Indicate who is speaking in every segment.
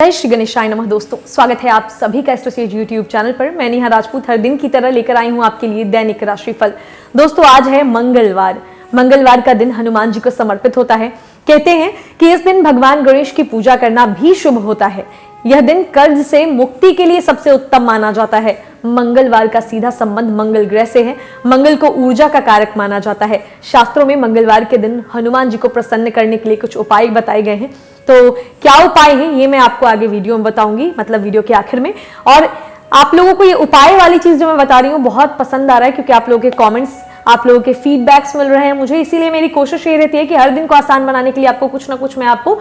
Speaker 1: जय श्री गणेशाय नमः। दोस्तों, स्वागत है आप सभी का एस्ट्रोसेज यूट्यूब चैनल पर। मैं नेहा राजपूत हर दिन की तरह लेकर आई हूं आपके लिए दैनिक राशिफल। दोस्तों, आज है मंगलवार। मंगलवार का दिन हनुमान जी को समर्पित होता है। कहते हैं कि इस दिन भगवान गणेश की पूजा करना भी शुभ होता है। यह दिन कर्ज से मुक्ति के लिए सबसे उत्तम माना जाता है। मंगलवार का सीधा संबंध मंगल ग्रह से है। मंगल को ऊर्जा का कारक माना जाता है। शास्त्रों में मंगलवार के दिन हनुमान जी को प्रसन्न करने के लिए कुछ उपाय बताए गए हैं। तो क्या उपाय हैं ये मैं आपको आगे वीडियो में बताऊंगी, मतलब वीडियो के आखिर में। और आप लोगों को ये उपाय वाली चीज जो मैं बता रही हूँ बहुत पसंद आ रहा है, क्योंकि आप लोगों के कमेंट्स, आप लोगों के फीडबैक्स मिल रहे हैं मुझे। इसीलिए मेरी कोशिश ये रहती है कि हर दिन को आसान बनाने के लिए आपको कुछ ना कुछ मैं आपको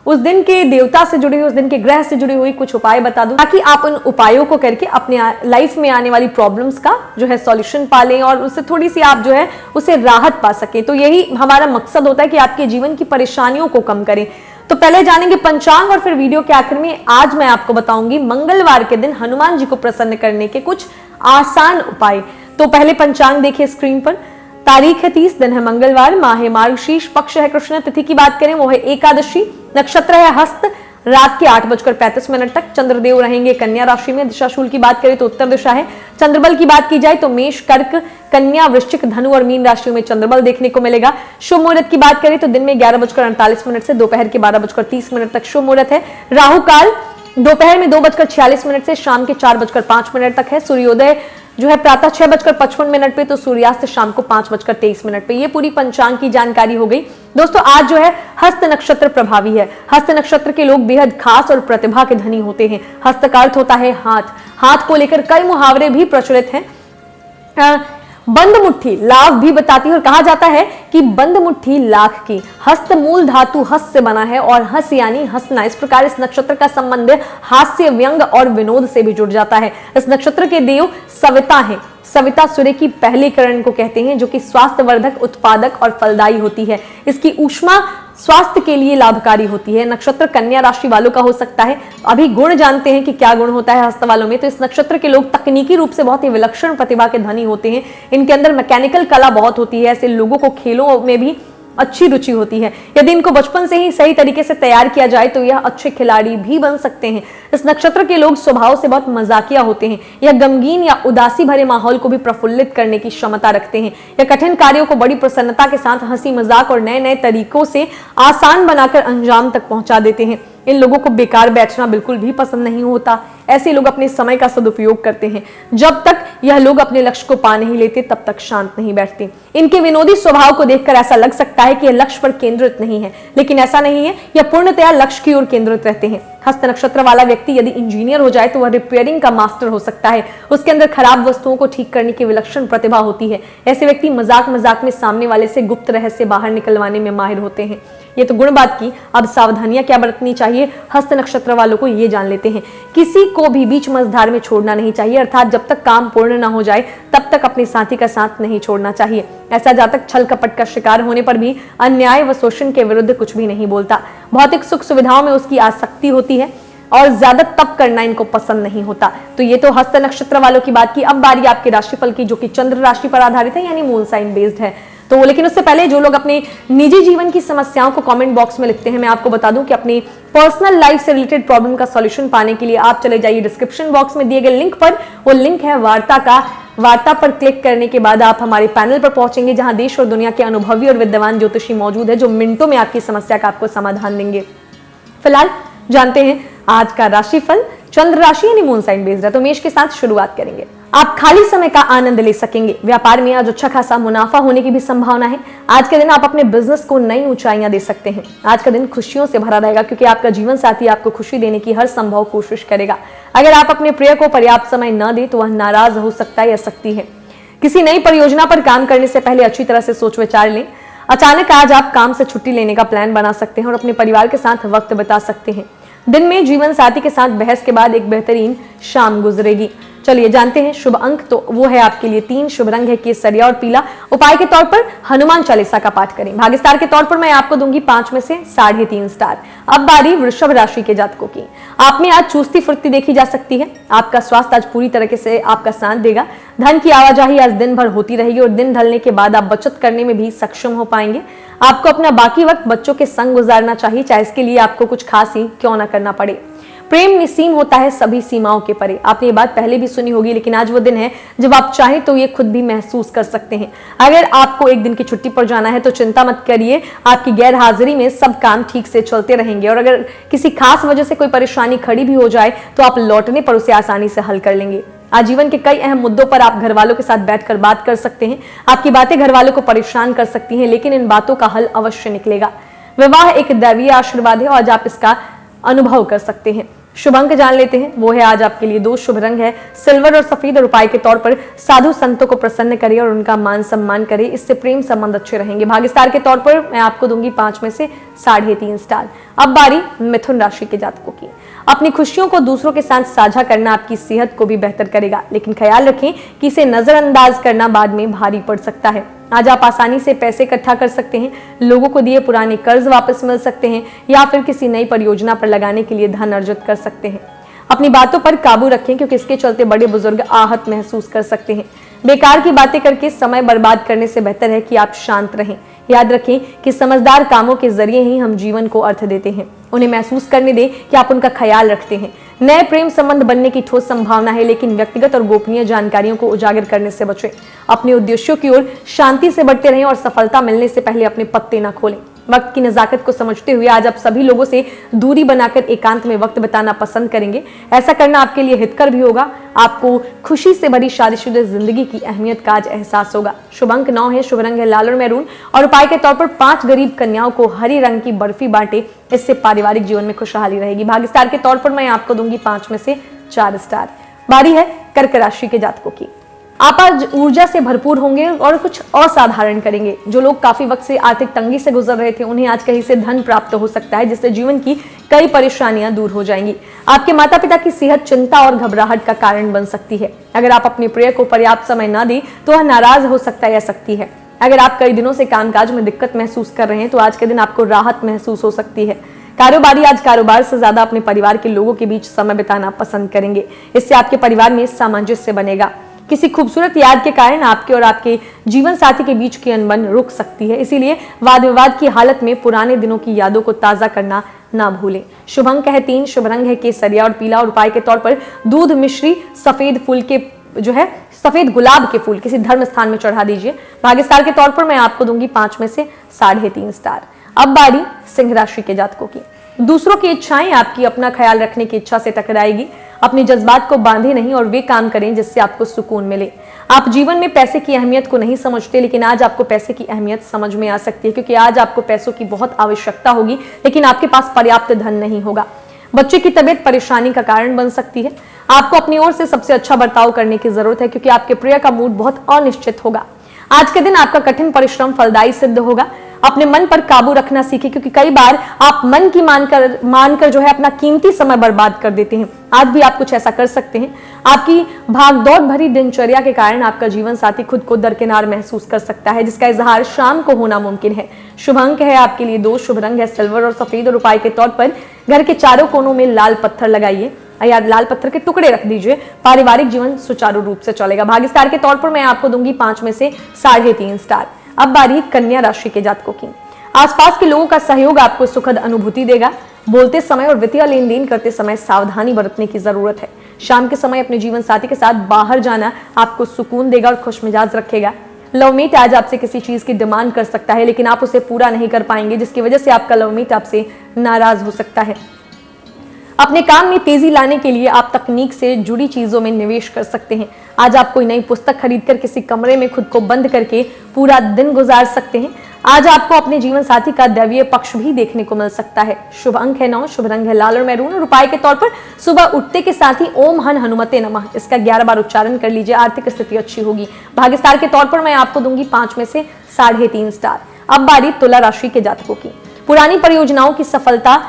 Speaker 1: उस दिन के देवता से जुड़ी हुई, उस दिन के ग्रह से जुड़ी हुई कुछ उपाय बता दूं, ताकि आप उन उपायों को करके अपने लाइफ में आने वाली प्रॉब्लम्स का जो है सॉल्यूशन पा लें और उससे थोड़ी सी आप जो है उसे राहत पा सकें। तो यही हमारा मकसद होता है कि आपके जीवन की परेशानियों को कम करें। तो पहले जानेंगे पंचांग और फिर वीडियो के आखिर में आज मैं आपको बताऊंगी मंगलवार के दिन हनुमान जी को प्रसन्न करने के कुछ आसान उपाय। तो पहले पंचांग देखिए स्क्रीन पर। तारीख है 30, दिन है मंगलवार, माह है मार्गशीर्ष, पक्ष है कृष्ण, तिथि की बात करें वो है एकादशी, नक्षत्र है हस्त, रात के 8:35 तक। चंद्रदेव रहेंगे कन्या राशि में। दिशाशूल की बात करें तो उत्तर दिशा है। चंद्रबल की बात की जाए तो मेष, कर्क, कन्या, वृश्चिक, धनु और मीन राशियों में चंद्रबल देखने को मिलेगा। शुभ मुहूर्त की बात करें तो दिन में 11:48 से दोपहर के 12:30 तक शुभ मुहूर्त है। राहु काल दोपहर में 2:46 से शाम के 4:05 तक है। सूर्योदय जो है प्रातः 6:55 पे, तो सूर्यास्त शाम को 5:23 पे। ये पूरी पंचांग की जानकारी हो गई। दोस्तों, आज जो है हस्त नक्षत्र प्रभावी है। हस्त नक्षत्र के लोग बेहद खास और प्रतिभा के धनी होते हैं। हस्त का अर्थ होता है हाथ। हाथ को लेकर कई मुहावरे भी प्रचलित हैं। बंद मुट्ठी लाभ भी बताती है और कहा जाता है कि बंद मुट्ठी लाख की। हस्त मूल धातु हस्त से बना है और हस यानी हंसना। इस प्रकार इस नक्षत्र का संबंध हास्य, व्यंग और विनोद से भी जुड़ जाता है। इस नक्षत्र के देव सविता हैं। सविता सूर्य की पहली किरण को कहते हैं, जो कि स्वास्थ्यवर्धक, उत्पादक और फलदायी होती है। इसकी ऊष्मा स्वास्थ्य के लिए लाभकारी होती है। नक्षत्र कन्या राशि वालों का हो सकता है। अभी गुण जानते हैं कि क्या गुण होता है हस्त वालों में। तो इस नक्षत्र के लोग तकनीकी रूप से बहुत ही विलक्षण प्रतिभा के धनी होते हैं। इनके अंदर मैकेनिकल कला बहुत होती है। ऐसे लोगों को खेलों में भी अच्छी रुचि होती है। यदि इनको बचपन से ही सही तरीके से तैयार किया जाए तो यह अच्छे खिलाड़ी भी बन सकते हैं। इस नक्षत्र के लोग स्वभाव से बहुत मजाकिया होते हैं। यह गमगीन या उदासी भरे माहौल को भी प्रफुल्लित करने की क्षमता रखते हैं। यह कठिन कार्यों को बड़ी प्रसन्नता के साथ हंसी मजाक और नए नए तरीकों से आसान बनाकर अंजाम तक पहुंचा देते हैं। इन लोगों को बेकार बैठना बिल्कुल भी पसंद नहीं होता। ऐसे लोग अपने समय का सदुपयोग करते हैं। जब तक यह लोग अपने लक्ष्य को पा नहीं लेते तब तक शांत नहीं बैठते। इनके विनोदी स्वभाव को देखकर ऐसा लग सकता है कि यह लक्ष्य पर केंद्रित नहीं है, लेकिन ऐसा नहीं है। यह पूर्णतया लक्ष्य की ओर केंद्रित रहते हैं। हस्त नक्षत्र वाला व्यक्ति यदि इंजीनियर हो जाए तो वह रिपेयरिंग का मास्टर हो सकता है। उसके अंदर खराब वस्तुओं को ठीक करने की विलक्षण प्रतिभा होती है। ऐसे व्यक्ति मजाक मजाक में सामने वाले से गुप्त रहस्य बाहर निकलवाने में माहिर होते हैं। ये तो गुण बात की। अब सावधानियां क्या बरतनी चाहिए हस्त नक्षत्र वालों को, ये जान लेते हैं। किसी को भी बीच मझधार में छोड़ना नहीं चाहिए, अर्थात जब तक काम पूर्ण ना हो जाए तब तक अपने साथी का साथ नहीं छोड़ना चाहिए। ऐसा जातक छल कपट का शिकार होने पर भी अन्याय व शोषण के विरुद्ध कुछ भी नहीं बोलता। भौतिक सुख सुविधाओं में उसकी आसक्ति होती है और ज्यादा तप करना इनको पसंद नहीं होता। तो ये तो हस्त नक्षत्र वालों की बात की। अब बारी आपके राशिफल की, जो कि चंद्र राशि पर आधारित है, यानी मून साइन बेस्ड है। तो लेकिन उससे पहले जो लोग अपने निजी जीवन की समस्याओं को कमेंट बॉक्स में लिखते हैं, मैं आपको बता दूं कि अपनी पर्सनल लाइफ से रिलेटेड प्रॉब्लम का सॉल्यूशन पाने के लिए आप चले जाइए डिस्क्रिप्शन बॉक्स में दिए गए लिंक पर। वो लिंक है वार्ता का। वार्ता पर क्लिक करने के बाद आप हमारे पैनल पर पहुंचेंगे, जहां देश और दुनिया के अनुभवी और विद्वान ज्योतिषी मौजूद है, जो मिनटों में आपकी समस्या का आपको समाधान देंगे। फिलहाल जानते हैं आज का राशिफल। चंद्र राशि यानी मून साइन बेस्ड है। तो मेष के साथ शुरुआत करेंगे। आप खाली समय का आनंद ले सकेंगे। व्यापार में आज अच्छा खासा मुनाफा होने की भी संभावना है। आज के दिन आप अपने बिजनेस को नई ऊंचाइयां दे सकते हैं। आज का दिन खुशियों से भरा रहेगा, क्योंकि आपका जीवन साथी आपको खुशी देने की हर संभव कोशिश करेगा। अगर आप अपने प्रिय को पर्याप्त समय न दें तो वह नाराज हो सकता है या सकती है। किसी नई परियोजना पर काम करने से पहले अच्छी तरह से सोच विचार लें। अचानक आज आप काम से छुट्टी लेने का प्लान बना सकते हैं और अपने परिवार के साथ वक्त बिता सकते हैं। दिन में जीवन साथी के साथ बहस के बाद एक बेहतरीन शाम गुजरेगी। चलिए जानते हैं शुभ अंक। तो वो है आपके लिए 3, शुभ रंग है केसरिया और पीला। उपाय के तौर पर हनुमान चालीसा का पाठ करें। भाग्य स्टार के तौर पर मैं आपको दूंगी 5 में से 3.5 स्टार। अब बारी वृषभ राशि के जातकों की। आप में आज चुस्ती फुर्ती देखी जा सकती है। आपका स्वास्थ्य आज पूरी तरीके से आपका साथ देगा। धन की आवाजाही आज दिन भर होती रहेगी और दिन ढलने के बाद आप बचत करने में भी सक्षम हो पाएंगे। आपको अपना बाकी वक्त बच्चों के संग गुजारना चाहिए, चाहे इसके लिए आपको कुछ खास ही क्यों ना करना पड़े। प्रेम निसीम होता है सभी सीमाओं के परे। आपने ये बात पहले भी सुनी होगी, लेकिन आज वो दिन है जब आप चाहें तो ये खुद भी महसूस कर सकते हैं। अगर आपको एक दिन की छुट्टी पर जाना है तो चिंता मत करिए, आपकी गैर हाजिरी में सब काम ठीक से चलते रहेंगे। और अगर किसी खास वजह से कोई परेशानी खड़ी भी हो जाए तो आप लौटने पर उसे आसानी से हल कर लेंगे। आजीवन के कई अहम मुद्दों पर आप घर वालों के साथ बैठकर बात कर सकते हैं। आपकी बातें घर वालों को परेशान कर सकती हैं, लेकिन इन बातों का हल अवश्य निकलेगा। विवाह एक दैवीय आशीर्वाद है और आज आप इसका अनुभव कर सकते हैं। शुभ अंक जान लेते हैं, वो है आज आपके लिए 2 शुभ रंग है सिल्वर और सफेद। और उपाय के तौर पर साधु संतों को प्रसन्न करें और उनका मान सम्मान करें, इससे प्रेम संबंध अच्छे रहेंगे। भाग्य स्टार के तौर पर मैं आपको दूंगी 5 में से 3.5 स्टार। अब बारी मिथुन राशि के जातकों की। अपनी खुशियों को दूसरों के साथ साझा करना आपकी सेहत को भी बेहतर करेगा, लेकिन ख्याल रखें कि इसे नजरअंदाज करना बाद में भारी पड़ सकता है। आज आप आसानी से पैसे इकट्ठा कर सकते हैं, लोगों को दिए पुराने कर्ज वापस मिल सकते हैं या फिर किसी नई परियोजना पर लगाने के लिए धन अर्जित कर सकते हैं। अपनी बातों पर काबू रखें, क्योंकि इसके चलते बड़े बुजुर्ग आहत महसूस कर सकते हैं। बेकार की बातें करके समय बर्बाद करने से बेहतर है कि आप शांत रहें। याद रखें कि समझदार कामों के जरिए ही हम जीवन को अर्थ देते हैं। उन्हें महसूस करने दें कि आप उनका ख्याल रखते हैं। नए प्रेम संबंध बनने की ठोस संभावना है, लेकिन व्यक्तिगत और गोपनीय जानकारियों को उजागर करने से बचें। अपने उद्देश्यों की ओर शांति से बढ़ते रहें और सफलता मिलने से पहले अपने पत्ते न खोलें। वक्त की नजाकत को समझते हुए आज आप सभी लोगों से दूरी बनाकर एकांत में वक्त बिताना पसंद करेंगे। ऐसा करना आपके लिए हितकर भी होगा। आपको खुशी से भरी शादीशुदा जिंदगी की अहमियत का आज एहसास होगा। शुभ अंक 9 है, शुभ रंग है लाल और मैरून। और उपाय के तौर पर 5 गरीब कन्याओं को हरी रंग की बर्फी बांटे, इससे पारिवारिक जीवन में खुशहाली रहेगी। भाग्य स्टार के तौर पर मैं आपको दूंगी 5 में से 4 स्टार। बारी है कर्क राशि के जातकों की। आप आज ऊर्जा से भरपूर होंगे और कुछ असाधारण करेंगे। जो लोग काफी वक्त से आर्थिक तंगी से गुजर रहे थे, उन्हें आज कहीं से धन प्राप्त हो सकता है, जिससे जीवन की कई परेशानियां दूर हो जाएंगी। आपके माता पिता की सेहत चिंता और घबराहट का कारण बन सकती है। अगर आप अपने प्रिय को पर्याप्त समय न दें तो वह नाराज हो सकता है या सकती है। अगर आप कई दिनों से कामकाज में दिक्कत महसूस कर रहे हैं तो आज के दिन आपको राहत महसूस हो सकती है। कारोबारी आज कारोबार से ज्यादा अपने परिवार के लोगों के बीच समय बिताना पसंद करेंगे, इससे आपके परिवार में सामंजस्य बनेगा। किसी खूबसूरत याद के कारण आपके और आपके जीवन साथी के बीच की अनबन रुक सकती है, इसीलिए वाद विवाद की हालत में पुराने दिनों की यादों को ताजा करना ना भूलें। शुभ अंक है 3, शुभ रंग है केसरिया और पीला। और उपाय के तौर पर दूध मिश्री सफेद फूल के सफेद गुलाब के फूल किसी धर्म स्थान में चढ़ा दीजिए। भाग्य स्टार के तौर पर मैं आपको दूंगी 5 में से 3.5 स्टार। अब बारी सिंह राशि के जातकों की। दूसरों की इच्छाएं आपकी अपना ख्याल रखने की इच्छा से टकराएगी। अपने जज्बात को बांधे नहीं और वे काम करें जिससे आपको सुकून मिले। आप जीवन में पैसे की अहमियत को नहीं समझते, लेकिन आज आपको पैसे की अहमियत समझ में आ सकती है, क्योंकि आज आपको पैसों की बहुत आवश्यकता होगी, लेकिन आपके पास पर्याप्त धन नहीं होगा। बच्चे की तबीयत परेशानी का कारण बन सकती है। आपको अपनी ओर से सबसे अच्छा बर्ताव करने की जरूरत है, क्योंकि आपके प्रिय का मूड बहुत अनिश्चित होगा। आज के दिन आपका कठिन परिश्रम फलदायी सिद्ध होगा। अपने मन पर काबू रखना सीखें, क्योंकि कई बार आप मन की मानकर अपना कीमती समय बर्बाद कर देते हैं। आज भी आप कुछ ऐसा कर सकते हैं। आपकी भागदौड़ भरी दिनचर्या के कारण आपका जीवन साथी खुद को दरकिनार महसूस कर सकता है, जिसका इजहार शाम को होना मुमकिन है। शुभ अंक है आपके लिए 2, शुभ रंग है सिल्वर और सफेद। और उपाय के तौर पर घर के चारों कोनों में लाल पत्थर लगाइए या लाल पत्थर के टुकड़े रख दीजिए। पारिवारिक जीवन सुचारू रूप से चलेगा। भाग्य स्टार के तौर पर मैं आपको दूंगी 5 में से 3.5 स्टार। अब बारी कन्या राशि के जातकों की। आसपास के लोगों का सहयोग आपको सुखद अनुभूति देगा। बोलते समय और वित्तीय लेन देन करते समय सावधानी बरतने की जरूरत है। शाम के समय अपने जीवन साथी के साथ बाहर जाना आपको सुकून देगा और खुशमिजाज रखेगा। लवमेट आज आपसे किसी चीज की डिमांड कर सकता है, लेकिन आप उसे पूरा नहीं कर पाएंगे, जिसकी वजह से आपका लवमेट आपसे नाराज हो सकता है। अपने काम में तेजी लाने के लिए आप तकनीक से जुड़ी चीजों में निवेश कर सकते हैं। आज आप कोई नई पुस्तक खरीदकर किसी कमरे में खुद को बंद करके पूरा दिन गुजार सकते हैं। आज आपको अपने जीवन साथी का दैवीय पक्ष भी देखने को मिल सकता है। शुभ अंक है 9, शुभ रंग है लाल और मैरून। और उपाय के तौर पर सुबह उठते के साथ ही ओम हन हनुमते नमः इसका 11 बार उच्चारण कर लीजिए। आर्थिक स्थिति अच्छी होगी। भाग्य स्टार के तौर पर मैं आपको दूंगी 5 में से 3.5 स्टार। अब बारी तुला राशि के जातकों की। पुरानी परियोजनाओं की सफलता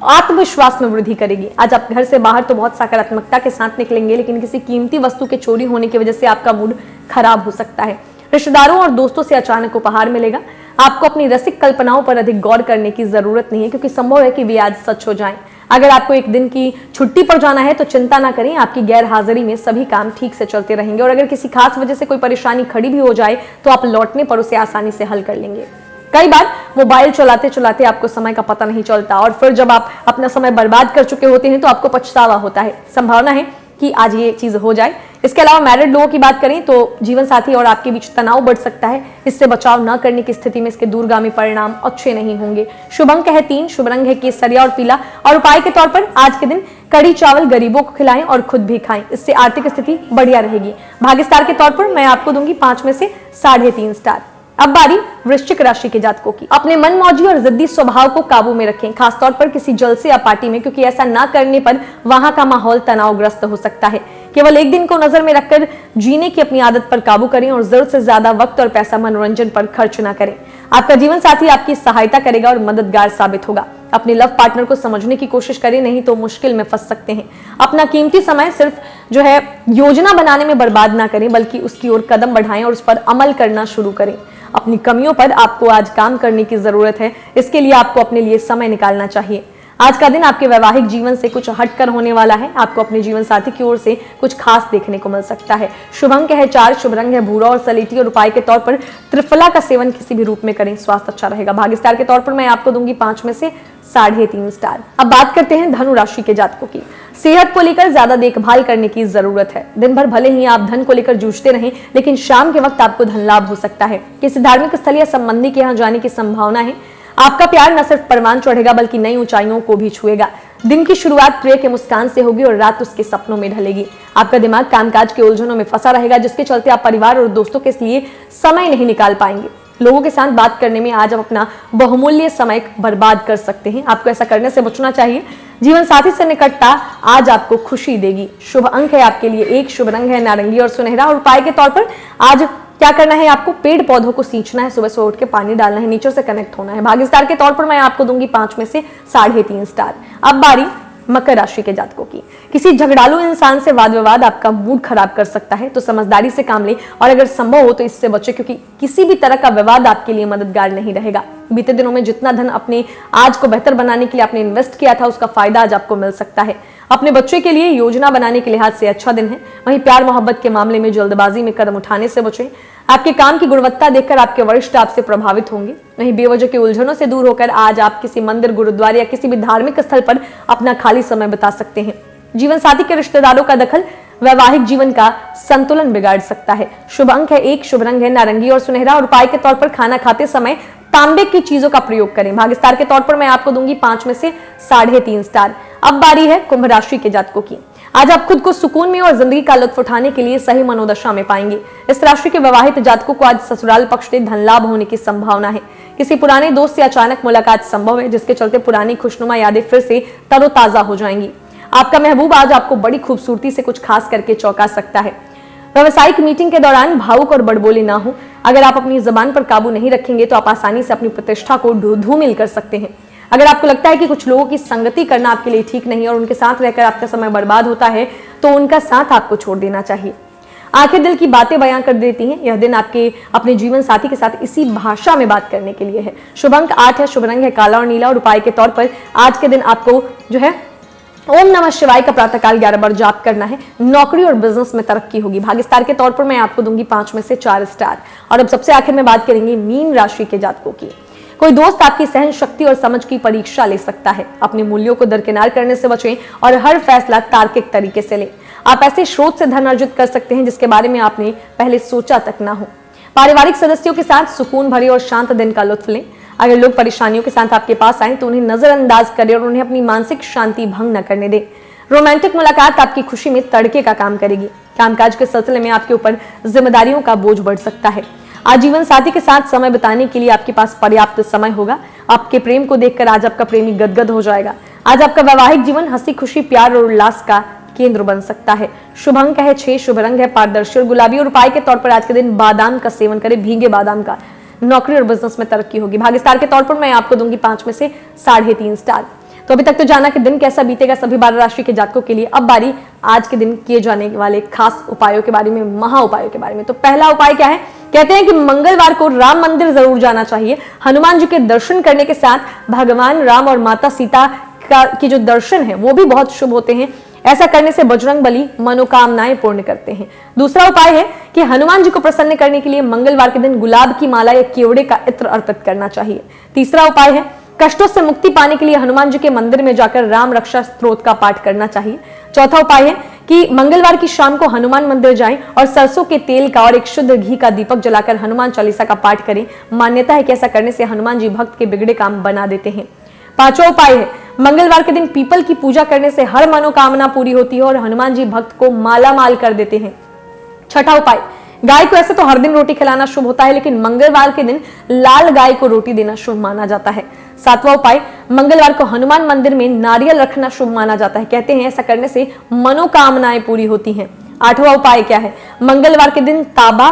Speaker 1: आत्मविश्वास में वृद्धि करेगी। आज आप घर से बाहर तो बहुत सकारात्मकता के साथ निकलेंगे, लेकिन किसी कीमती वस्तु के चोरी होने की वजह से आपका मूड खराब हो सकता है। रिश्तेदारों और दोस्तों से अचानक उपहार मिलेगा। आपको अपनी रसिक कल्पनाओं पर अधिक गौर करने की जरूरत नहीं है, क्योंकि संभव है कि वे आज सच हो जाएं। अगर आपको एक दिन की छुट्टी पर जाना है तो चिंता ना करें, आपकी गैर हाजिरी में सभी काम ठीक से चलते रहेंगे। और अगर किसी खास वजह से कोई परेशानी खड़ी भी हो जाए तो आप लौटने पर उसे आसानी से हल कर लेंगे। कई बार मोबाइल चलाते चलाते आपको समय का पता नहीं चलता और फिर जब आप अपना समय बर्बाद कर चुके होते हैं तो आपको पछतावा होता है। संभावना है कि आज ये चीज हो जाए। इसके अलावा मैरिड लोगों की बात करें तो जीवन साथी और आपके बीच तनाव बढ़ सकता है। इससे बचाव न करने की स्थिति में इसके दूरगामी परिणाम अच्छे नहीं होंगे। शुभ अंक है 3, शुभ रंग है केसरिया और पीला और उपाय के तौर पर आज के दिन कड़ी चावल गरीबों को खिलाएं और खुद भी खाएं। इससे आर्थिक स्थिति बढ़िया रहेगी। भाग्य स्टार के तौर पर मैं आपको दूंगी 5 में से 3.5 स्टार। अब बारी वृश्चिक राशि के जातकों की। अपने मनमौजी और जिद्दी स्वभाव को काबू में रखें, खासतौर पर किसी जलसे या पार्टी में, क्योंकि ऐसा ना करने पर वहां का माहौल तनावग्रस्त हो सकता है। केवल एक दिन को नजर में रखकर जीने की अपनी आदत पर काबू करें और जरूरत से ज्यादा वक्त और पैसा मनोरंजन पर खर्च ना करें। आपका जीवन साथी आपकी सहायता करेगा और मददगार साबित होगा। अपने लव पार्टनर को समझने की कोशिश करें, नहीं तो मुश्किल में फंस सकते हैं। अपना कीमती समय सिर्फ योजना बनाने में बर्बाद ना करें, बल्कि उसकी ओर कदम बढ़ाएं और उस पर अमल करना शुरू करें। अपनी कमियों पर आपको आज काम करने की जरूरत है। इसके लिए आपको अपने लिए समय निकालना चाहिए। आज का दिन आपके वैवाहिक जीवन से कुछ हटकर होने वाला है। आपको अपने जीवन साथी की ओर से कुछ खास देखने को मिल सकता है। शुभ अंक है 4, शुभ रंग है भूरा और सलेटी और उपाय के तौर पर त्रिफला का सेवन किसी भी रूप में करें, स्वास्थ्य अच्छा रहेगा। भाग्य स्टार के तौर पर मैं आपको दूंगी 5 में से 3.5 स्टार। अब बात करते हैं धनु राशि के जातकों की। सेहत को लेकर ज्यादा देखभाल करने की जरूरत है। दिन भर भले ही आप धन को लेकर जूझते रहें, लेकिन शाम के वक्त आपको धन लाभ हो सकता है। किसी धार्मिक स्थल या संबंधी के यहाँ जाने की संभावना है। आपका प्यार न सिर्फ परवान चढ़ेगा बल्कि नई ऊंचाइयों को भी छुएगा। दिन की शुरुआत प्रिय के मुस्कान से होगी और रात उसके सपनों में ढलेगी। आपका दिमाग कामकाज के उलझनों में फंसा रहेगा, जिसके चलते आप परिवार और दोस्तों के लिए समय नहीं निकाल पाएंगे। लोगों के साथ बात करने में आज आप अपना बहुमूल्य समय बर्बाद कर सकते हैं। आपको ऐसा करने से बचना चाहिए। जीवन साथी से निकटता आज आपको खुशी देगी। शुभ अंक है आपके लिए 1, शुभ रंग है नारंगी और सुनहरा और उपाय के तौर पर आज क्या करना है, आपको पेड़ पौधों को सींचना है, सुबह सुबह उठ के पानी डालना है, नेचर से कनेक्ट होना है। भाग्य स्टार के तौर पर मैं आपको दूंगी 5 में से 3.5 स्टार। अब बारी मकर राशि के जातकों की। किसी झगड़ालू इंसान से वाद विवाद आपका मूड खराब कर सकता है, तो समझदारी से काम लें और अगर संभव हो तो इससे बचें, क्योंकि किसी भी तरह का विवाद आपके लिए मददगार नहीं रहेगा। बीते दिनों में जितना धन अपने आज को बेहतर बनाने के लिए आपने इन्वेस्ट किया था, उसका फायदा आज आपको मिल सकता है। अपने बच्चे के लिए योजना बनाने के लिहाज से अच्छा दिन है। वहीं प्यार मोहब्बत के मामले में जल्दबाजी में कदम उठाने से बचें। आपके काम की गुणवत्ता देखकर आपके वरिष्ठ आपसे प्रभावित होंगे। वहीं बेवजह के उलझनों से दूर होकर आज आप किसी मंदिर, गुरुद्वारे या किसी भी धार्मिक स्थल पर अपना खाली समय बिता सकते हैं। जीवन साथी के रिश्तेदारों का दखल वैवाहिक जीवन का संतुलन बिगाड़ सकता है। शुभ अंक है 1, शुभ रंग है नारंगी और सुनहरा और उपाय के तौर पर खाना खाते समय तांबे की चीजों का प्रयोग करें। भाग्य स्टार के तौर पर मैं आपको दूंगी 5 में से 3.5 स्टार। अब बारी है कुंभ राशि के जातकों की। आज आप खुद को सुकून में और जिंदगी का लुत्फ उठाने के लिए सही मनोदशा में पाएंगे। इस राशि के विवाहित जातकों को आज ससुराल पक्ष से धन लाभ होने की संभावना है। किसी पुराने दोस्त से अचानक मुलाकात संभव है, जिसके चलते पुरानी खुशनुमा यादें फिर से तरोताजा हो जाएंगी। आपका महबूब आज आपको बड़ी खूबसूरती से कुछ खास करके चौंका सकता है। व्यावसायिक मीटिंग के दौरान भावुक और बड़बोले ना हो। अगर आप अपनी जुबान पर काबू नहीं रखेंगे तो आप आसानी से अपनी प्रतिष्ठा को धूमिल कर सकते हैं। अगर आपको लगता है कि कुछ लोगों की संगति करना आपके लिए ठीक नहीं और उनके साथ रहकर आपका समय बर्बाद होता है, तो उनका साथ आपको छोड़ देना चाहिए। आंखें दिल की बातें बयां कर देती हैं। यह दिन आपके अपने जीवन साथी के साथ इसी भाषा में बात करने के लिए है। शुभ अंक 8 है, शुभ रंग है काला और नीला और उपाय के तौर पर आज के दिन आपको ओम नमः शिवाय का प्रातःकाल 11 बार जाप करना है। नौकरी और बिजनेस में तरक्की होगी। भाग्य स्टार के तौर पर मैं आपको दूंगी 5 में से 4 स्टार। और अब सबसे आखिर में बात करेंगे मीन राशि के जातकों की। कोई दोस्त आपकी सहन शक्ति और समझ की परीक्षा ले सकता है। अपने मूल्यों को दरकिनार करने से बचें और हर फैसला तार्किक तरीके से लें। आप ऐसे स्रोत से धन अर्जित कर सकते हैं जिसके बारे में आपने पहले सोचा तक ना हो। पारिवारिक सदस्यों के साथ सुकून भरे और शांत दिन का लुत्फ लें। अगर लोग परेशानियों के साथ आपके पास आए तो उन्हें नजरअंदाज करें और उन्हें अपनी मानसिक शांति भंग न करने दें। रोमांटिक मुलाकात आपकी खुशी में तड़के का काम करेगी। कामकाज के सिलसिले में आपके ऊपर जिम्मेदारियों का बोझ बढ़ सकता है। आजीवन साथी के साथ समय बिताने के लिए आपके पास पर्याप्त समय होगा। आपके प्रेम को देखकर आज आपका प्रेमी गदगद हो जाएगा। आज आपका वैवाहिक जीवन हंसी खुशी, प्यार और उल्लास का केंद्र बन सकता है। शुभ अंक है 6, शुभ रंग है पारदर्शी और गुलाबी और उपाय के तौर पर आज के दिन बादाम का सेवन करें, भीगे बादाम का। नौकरी और बिजनेस में तरक्की होगी। भाग्य स्टार के तौर पर मैं आपको दूंगी 5 में से 3.5 स्टार। तो अभी तक तो जाना कि दिन कैसा बीतेगा सभी 12 राशि के जातकों के लिए। अब बारी आज के दिन किए जाने वाले खास उपायों के बारे में, महा उपायों के बारे में। तो पहला उपाय क्या है? कहते हैं कि मंगलवार को राम मंदिर जरूर जाना चाहिए। हनुमान जी के दर्शन करने के साथ भगवान राम और माता सीता की जो दर्शन है वो भी बहुत शुभ होते हैं। ऐसा करने से बजरंग बली मनोकामनाएं पूर्ण करते हैं। दूसरा उपाय है कि हनुमान जी को प्रसन्न करने के लिए मंगलवार के दिन गुलाब की माला या केवड़े का इत्र अर्पित करना चाहिए। तीसरा उपाय है कष्टों से मुक्ति पाने के लिए हनुमान जी के मंदिर में जाकर राम रक्षा स्तोत्र का पाठ करना चाहिए। चौथा उपाय है कि मंगलवार की शाम को हनुमान मंदिर जाएं और सरसों के तेल का और एक शुद्ध घी का दीपक जलाकर हनुमान चालीसा का पाठ करें। मान्यता है कि ऐसा करने से हनुमान जी भक्त के बिगड़े काम बना देते हैं। पांचवा उपाय है मंगलवार के दिन पीपल की पूजा करने से हर मनोकामना पूरी होती है और हनुमान जी भक्त को माला माल कर देते हैं। छठा उपाय, गाय को ऐसे तो हर दिन रोटी खिलाना शुभ होता है, लेकिन मंगलवार के दिन लाल गाय को रोटी देना शुभ माना जाता है। सातवां उपाय, मंगलवार को हनुमान मंदिर में नारियल रखना शुभ माना जाता है। कहते हैं ऐसा करने से मनोकामनाएं पूरी होती हैं। आठवां उपाय क्या है, मंगलवार के दिन तांबा,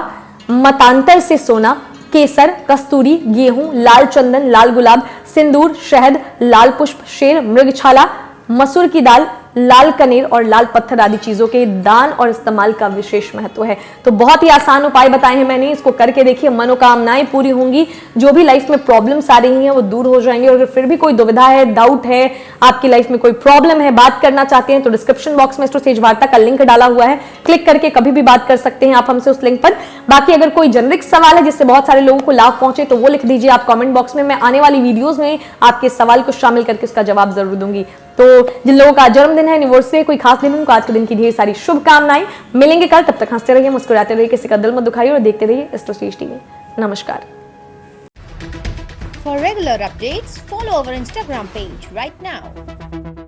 Speaker 1: मतांतर से सोना, केसर, कस्तूरी, गेहूं, लाल चंदन, लाल गुलाब, सिंदूर, शहद, लाल पुष्प, शेर, मृगछाला, मसूर की दाल, लाल कनेर और लाल पत्थर आदि चीजों के दान और इस्तेमाल का विशेष महत्व है। तो बहुत ही आसान उपाय बताए हैं मैंने, इसको करके देखिए, मनोकामनाएं पूरी होंगी, जो भी लाइफ में प्रॉब्लम्स आ रही हैं वो दूर हो जाएंगे। और अगर फिर भी कोई दुविधा है, डाउट है, आपकी लाइफ में कोई प्रॉब्लम है, बात करना चाहते हैं, तो डिस्क्रिप्शन बॉक्स में एस्ट्रोसेज वार्ता का लिंक डाला हुआ है, क्लिक करके कभी भी बात कर सकते हैं आप हमसे उस लिंक पर। बाकी अगर कोई जेनरिक सवाल है जिससे बहुत सारे लोगों को लाभ पहुंचे तो वो लिख दीजिए आप कमेंट बॉक्स में, मैं आने वाली वीडियोस में आपके सवाल को शामिल करके उसका जवाब जरूर दूंगी। तो जिन लोगों का जन्मदिन है, एनिवर्सरी, कोई खास दिन, उनको आज के दिन की ढेर सारी शुभकामनाएं। मिलेंगे कल, तब तक हंसते रहिए, मुस्कुराते रहिए, किसी का दिल मत दुखाइए और देखते रहिए एस्ट्रोसेज टीवी। नमस्कार।
Speaker 2: For regular updates, follow our Instagram page right now.